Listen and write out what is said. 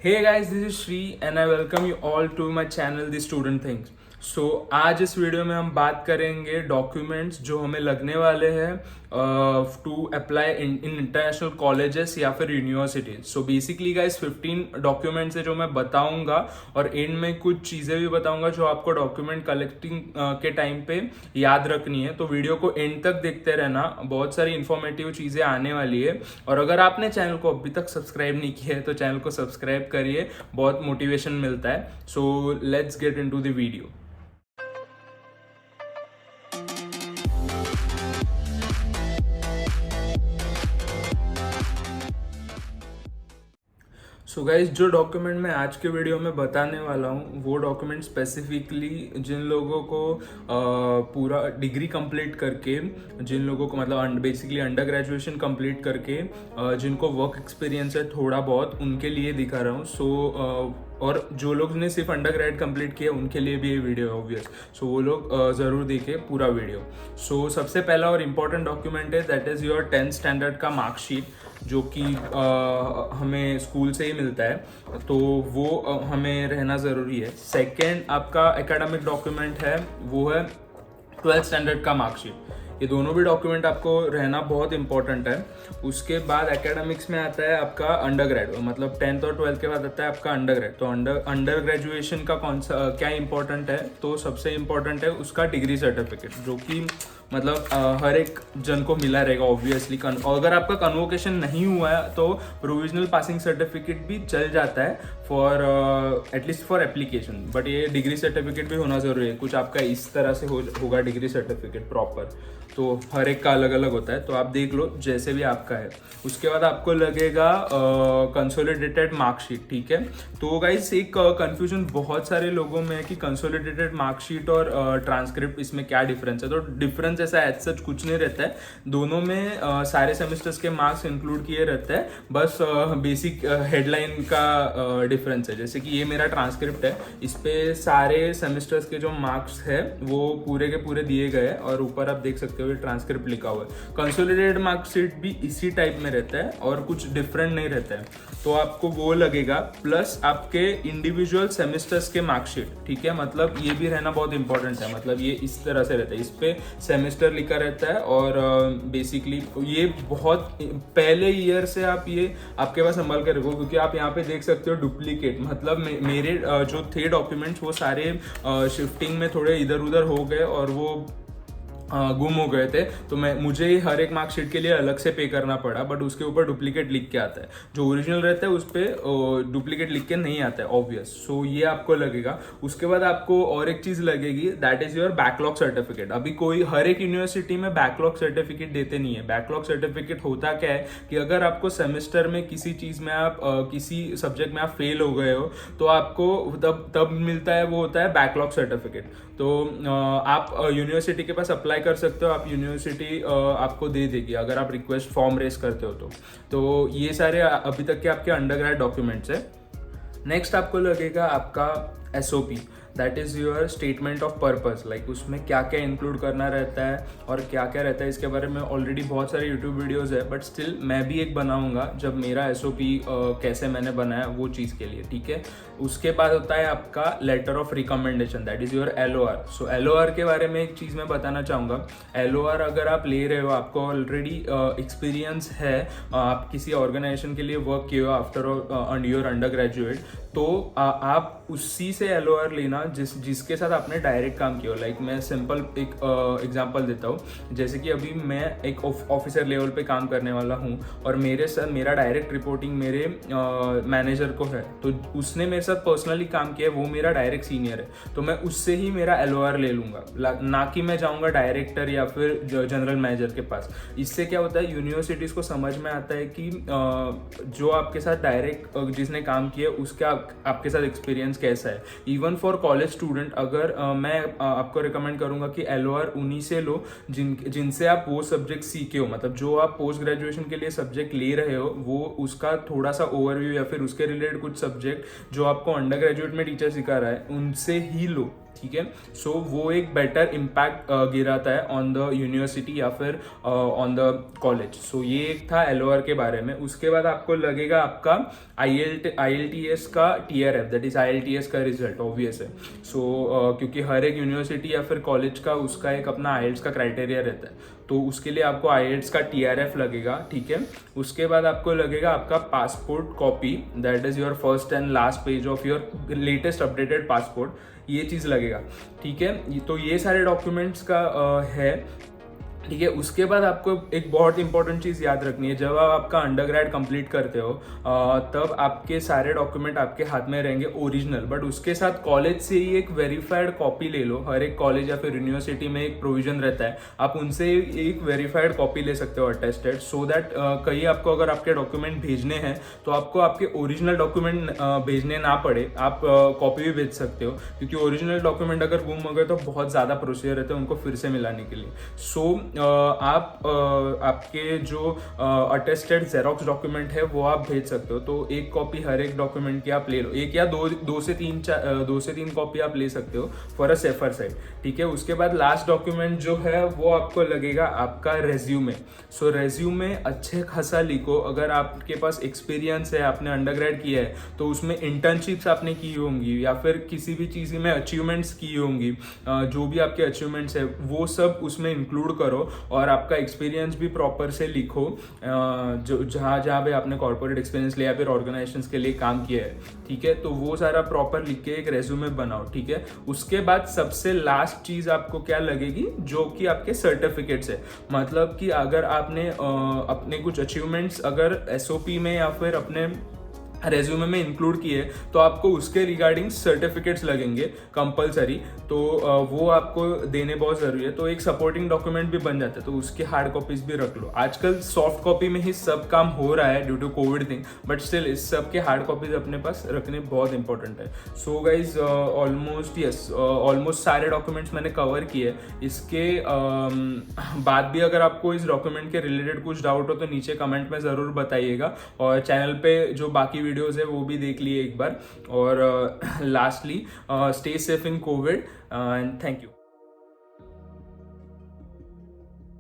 Hey guys, this is Shri and I welcome you all to my channel The Student Things. आज इस video में हम बात करेंगे डॉक्यूमेंट्स जो हमें लगने वाले हैं to apply in international colleges या फिर universities. So basically guys 15 documents है जो मैं बताऊंगा और एंड में कुछ चीज़ें भी बताऊंगा जो आपको डॉक्यूमेंट कलेक्टिंग के टाइम पे याद रखनी है. तो वीडियो को एंड तक देखते रहना, बहुत सारी इंफॉर्मेटिव चीज़ें आने वाली है. और अगर आपने चैनल को अभी तक सब्सक्राइब नहीं किया है तो चैनल को सब्सक्राइब करिए, बहुत मोटिवेशन मिलता है. So let's get into the video. So guys जो डॉक्यूमेंट मैं आज के वीडियो में बताने वाला हूँ वो डॉक्यूमेंट स्पेसिफिकली जिन लोगों को पूरा डिग्री कंप्लीट करके, जिन लोगों को मतलब बेसिकली अंडर ग्रेजुएशन कंप्लीट करके जिनको वर्क एक्सपीरियंस है थोड़ा बहुत, उनके लिए दिखा रहा हूँ. और जो लोग ने सिर्फ अंडर ग्रेड कंप्लीट किया उनके लिए भी ये वीडियो है ऑब्वियस. सो वो लोग ज़रूर देखें पूरा वीडियो. सो सबसे पहला और इम्पॉर्टेंट डॉक्यूमेंट है that is your 10th standard का मार्कशीट, जो कि हमें स्कूल से ही मिलता है, तो वो हमें रहना ज़रूरी है. सेकेंड आपका एकेडमिक डॉक्यूमेंट है, वो है 12th स्टैंडर्ड का मार्कशीट. ये दोनों भी डॉक्यूमेंट आपको रहना बहुत इंपॉर्टेंट है. उसके बाद एकेडमिक्स में आता है आपका अंडर ग्रेड, मतलब 10th और 12th के बाद आता है आपका अंडर ग्रेड. तो अंडर ग्रेजुएशन का कौन सा क्या इंपॉर्टेंट है, तो सबसे इम्पॉर्टेंट है उसका डिग्री सर्टिफिकेट, जो कि मतलब हर एक जन को मिला रहेगा ऑब्वियसली. अगर आपका कन्वोकेशन नहीं हुआ है तो प्रोविजनल पासिंग सर्टिफिकेट भी चल जाता है for at least for application, but ये डिग्री सर्टिफिकेट भी होना ज़रूरी है. कुछ आपका इस तरह से होगा डिग्री सर्टिफिकेट प्रॉपर, तो हर एक का अलग अलग होता है, तो आप देख लो जैसे भी आपका है. उसके बाद आपको लगेगा कंसोलिडेटेड मार्कशीट. ठीक है, तो गाइस एक कंफ्यूजन बहुत सारे लोगों में है कि कंसोलिडेटेड मार्कशीट और ट्रांसक्रिप्ट इसमें क्या डिफरेंस है. तो डिफरेंस ऐसा एज सच कुछ नहीं रहता है, दोनों में सारे सेमेस्टर्स के मार्क्स इंक्लूड किए रहते हैं. बस बेसिक हेडलाइन का डिफरेंस है. जैसे कि ये मेरा ट्रांसक्रिप्ट है, इस पे सारे सेमेस्टर्स के जो मार्क्स है वो पूरे के पूरे दिए गए हैं और ऊपर आप देख सकते हो ट्रांसक्रिप्ट लिखा हुआ है. कंसोलिडेटेड मार्कशीट भी इसी टाइप में रहता है और कुछ डिफरेंट नहीं रहता है, तो आपको वो लगेगा. प्लस आपके इंडिविजुअल सेमेस्टर्स के मार्कशीट. ठीक है, मतलब ये भी रहना बहुत इंपॉर्टेंट है. मतलब ये इस तरह से रहता है, इस पे सेमेस्टर लिखा रहता है और बेसिकली ये बहुत पहले ईयर से आप ये आपके पास संभाल कर रखो, क्योंकि आप यहाँ पे देख सकते हो डुप्लीकेट. मतलब मेरे जो थे डॉक्यूमेंट्स वो सारे शिफ्टिंग में थोड़े इधर उधर हो गए और वो गुम हो गए थे, तो मुझे हर एक मार्कशीट के लिए अलग से पे करना पड़ा. बट उसके ऊपर डुप्लीकेट लिख के आता है, जो ओरिजिनल रहता है उस पर डुप्लीकेट लिख के नहीं आता है ऑब्वियस. सो ये आपको लगेगा. उसके बाद आपको और एक चीज़ लगेगी that is your backlog certificate. अभी कोई हर एक यूनिवर्सिटी में बैकलॉग सर्टिफिकेट देते नहीं है. बैकलॉग सर्टिफिकेट होता क्या है कि अगर आपको सेमेस्टर में किसी चीज़ में आप किसी सब्जेक्ट में आप फेल हो गए हो तो आपको तब मिलता है, वो होता है बैकलॉग सर्टिफिकेट. तो आप यूनिवर्सिटी के पास अप्लाई कर सकते हो, आप यूनिवर्सिटी आपको दे देगी अगर आप रिक्वेस्ट फॉर्म रेस करते हो तो ये सारे अभी तक के आपके अंडर ग्रेड डॉक्यूमेंट्स है. नेक्स्ट आपको लगेगा आपका SOP, that is your statement of purpose. Like उसमें क्या क्या इंक्लूड करना रहता है और क्या क्या रहता है, इसके बारे में ऑलरेडी बहुत सारे यूट्यूब वीडियोस है, बट स्टिल मैं भी एक बनाऊंगा जब मेरा SOP कैसे मैंने बनाया वो चीज़ के लिए. ठीक है, उसके बाद होता है आपका letter of recommendation, that is your LOR. So LOR के बारे में एक चीज़ मैं बताना चाहूँगा. LOR अगर आप ले रहे हो, आपको ऑलरेडी एक्सपीरियंस है, आप किसी ऑर्गेनाइजेशन के लिए वर्क किए हो आफ्टर योर अंडर ग्रेजुएट, तो आप उसी से LOR लेना जिसके साथ आपने डायरेक्ट काम किया हो. लाइक मैं सिंपल एक एग्जांपल देता हूँ. जैसे कि अभी मैं एक ऑफिसर लेवल पे काम करने वाला हूँ और मेरे साथ मेरा डायरेक्ट रिपोर्टिंग मेरे मैनेजर को है, तो उसने मेरे साथ पर्सनली काम किया है, वो मेरा डायरेक्ट सीनियर है, तो मैं उससे ही मेरा LOR ले लूँगा, ना कि मैं जाऊँगा डायरेक्टर या फिर जनरल मैनेजर के पास. इससे क्या होता है, यूनिवर्सिटीज़ को समझ में आता है कि जो आपके साथ डायरेक्ट जिसने काम किया उसका आपके साथ एक्सपीरियंस कैसा है. इवन फॉर कॉलेज स्टूडेंट अगर मैं आपको रिकमेंड करूंगा कि LOR उन्हीं से लो जिनसे आप वो सब्जेक्ट सीखे हो. मतलब जो आप पोस्ट ग्रेजुएशन के लिए सब्जेक्ट ले रहे हो वो उसका थोड़ा सा ओवरव्यू या फिर उसके रिलेटेड कुछ सब्जेक्ट जो आपको अंडर ग्रेजुएट में टीचर सिखा रहा है उनसे ही लो. ठीक है। सो वो एक बेटर इम्पैक्ट गिराता है ऑन द यूनिवर्सिटी या फिर ऑन द कॉलेज। सो ये एक था LOR के बारे में। उसके बाद आपको लगेगा आपका IELTS का TRF, दैट इज IELTS का रिजल्ट, ऑब्वियस है। सो क्योंकि हर एक यूनिवर्सिटी या फिर कॉलेज का उसका एक अपना IELTS का क्राइटेरिया रहता है, तो उसके लिए आपको IELTS का TRF लगेगा, ठीक है। उसके बाद आपको लगेगा आपका passport copy, that is your first and last page of your latest updated passport, ये चीज़ लगेगा, ठीक है। तो ये सारे डॉक्यूमेंट्स का है, ठीक है। उसके बाद आपको एक बहुत इंपॉर्टेंट चीज़ याद रखनी है, जब आप आपका अंडरग्रेड कंप्लीट करते हो तब आपके सारे डॉक्यूमेंट आपके हाथ में रहेंगे ओरिजिनल, बट उसके साथ कॉलेज से ही एक वेरीफाइड कॉपी ले लो। हर एक कॉलेज या फिर यूनिवर्सिटी में एक प्रोविजन रहता है, आप उनसे एक वेरीफाइड कॉपी ले सकते हो अटेस्टेड, सो दैट कहीं आपको अगर आपके डॉक्यूमेंट भेजने हैं तो आपको आपके ओरिजिनल डॉक्यूमेंट भेजने ना पड़े, आप कॉपी भी भेज सकते हो, क्योंकि ओरिजिनल डॉक्यूमेंट अगर गुम हो गए तो बहुत ज़्यादा प्रोसीजर रहते हैं उनको फिर से मिलाने के लिए। सो आप आपके जो अटेस्टेड जेरोक्स डॉक्यूमेंट है वो आप भेज सकते हो। तो एक कॉपी हर एक डॉक्यूमेंट की आप ले लो, एक या दो से तीन कॉपी आप ले सकते हो फॉर अ सेफर साइड, ठीक है। उसके बाद लास्ट डॉक्यूमेंट जो है वो आपको लगेगा आपका रेज्यूमे। सो रेज्यूमे अच्छे खासा लिखो। अगर आपके पास एक्सपीरियंस है, आपने अंडरग्रेड किया है, तो उसमें इंटर्नशिप्स आपने की होंगी या फिर किसी भी चीज़ में अचीवमेंट्स की होंगी, जो भी आपके अचीवमेंट्स है वो सब उसमें इंक्लूड करो, और आपका एक्सपीरियंस भी प्रॉपर से लिखो, जो जहाँ पे आपने कॉर्पोरेट एक्सपीरियंस लिया फिर ऑर्गेनाइजेशंस के लिए काम किया है, ठीक है। तो वो सारा प्रॉपर लिख के एक रेज्यूमे बनाओ, ठीक है। उसके बाद सबसे लास्ट चीज़ आपको क्या लगेगी, जो कि आपके सर्टिफिकेट्स है। मतलब कि अगर आपने अपने कुछ अचीवमेंट्स अगर SOP में या फिर अपने रेज्यूमे में इंक्लूड किए तो आपको उसके रिगार्डिंग सर्टिफिकेट्स लगेंगे कंपलसरी, तो वो आपको देने बहुत ज़रूरी है। तो एक सपोर्टिंग डॉक्यूमेंट भी बन जाता है, तो उसकी हार्ड कॉपीज भी रख लो। आजकल सॉफ्ट कॉपी में ही सब काम हो रहा है due to covid thing, but still इस सब के हार्ड कॉपीज अपने पास रखने बहुत इंपॉर्टेंट है। सो गाइज ऑलमोस्ट सारे डॉक्यूमेंट्स मैंने कवर किए। इसके बाद भी अगर आपको इस डॉक्यूमेंट के रिलेटेड कुछ डाउट हो तो नीचे कमेंट में ज़रूर बताइएगा, और चैनल पे जो बाकी वीडियोस है वो भी देख लिए एक बार। और lastly stay safe in Covid and thank you.